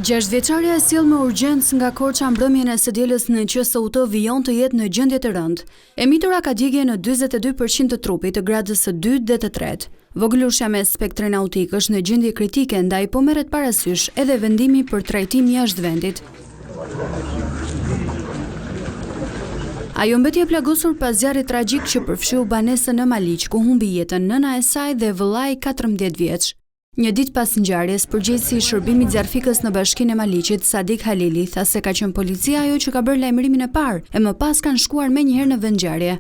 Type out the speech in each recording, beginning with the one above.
6 vjeçaria e sjell me urgjencë nga Korça mbrëmjen e së dielës në QSUT vijon të jetë në gjendje të rëndë. E mitura ka djegje në 42% të trupit, të gradës së 2 dhe të 3. Vogëlushja me spektrin autik është në gjendje kritike, ndaj po merret parasysh edhe vendimi për trajtim jashtë vendit. Ajo mbeti e plagosur pas zjarrit tragjik që përfshiu banesën në Maliq, ku humbi jetën nëna e saj dhe vëllai 14 vjeç. Një ditë pas ngjarjes, përgjegjësi i shërbimit zjarfikës në Bashkinë e Maliqit, Sadik Halili, tha se ka qenë policia ajo që ka bërë lajmërimin e parë e më pas kanë shkuar menjëherë në vend ngjarje.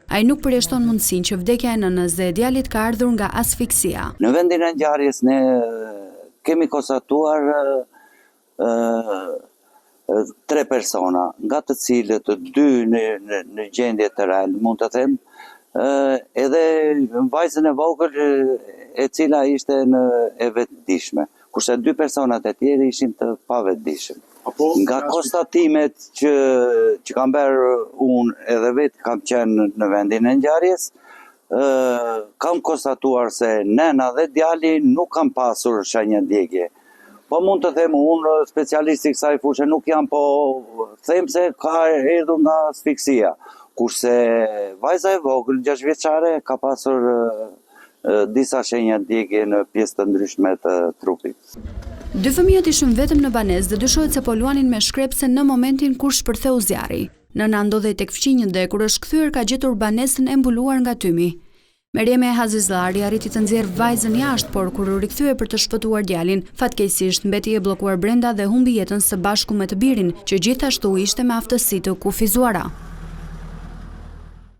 Ai nuk përjashton mundësinë që vdekja e nënës dhe e djalit ka ardhur nga asfiksia. Në vendin e ngjarjes ne kemi konstatuar 3 persona, nga të cilët 2 në gjendje të rëndë, mund të them, edhe vajzën e vogël e cila ishte e vetëdijshme, kurse 2 personat e tjerë ishin të pavetëdijshëm. Nga konstatimet që kam bërë unë edhe vetë kam qenë në vendin e ngjarjes, kam konstatuar se nëna dhe djali nuk kam pasur shenja djegje. Po mund të them unë, specialisti i kësaj fushë nuk jam, po them se ka erdhur nga asfiksia. Kurse vajza e vogël, 6 vjeçare, ka pasur disa shenja djegje në pjesë të ndryshme të trupit. 2 fëmijët ishin vetëm në banesë dhe dyshohet se po luanin me shkrepse në momentin kur shpërtheu zjarri. Nëna ndodhej tek fqinjët dhe kur është kthyer ka gjetur banesën e mbuluar nga tymi. Merieme Hazizllari arriti të nxjerrë vajzën jashtë, por kur u rikthye për të shpëtuar djalin, fatkeqësisht mbeti i bllokuar brenda dhe humbi jetën së bashku me të birin, që gjithashtu ishte me aftësi të kufizuara.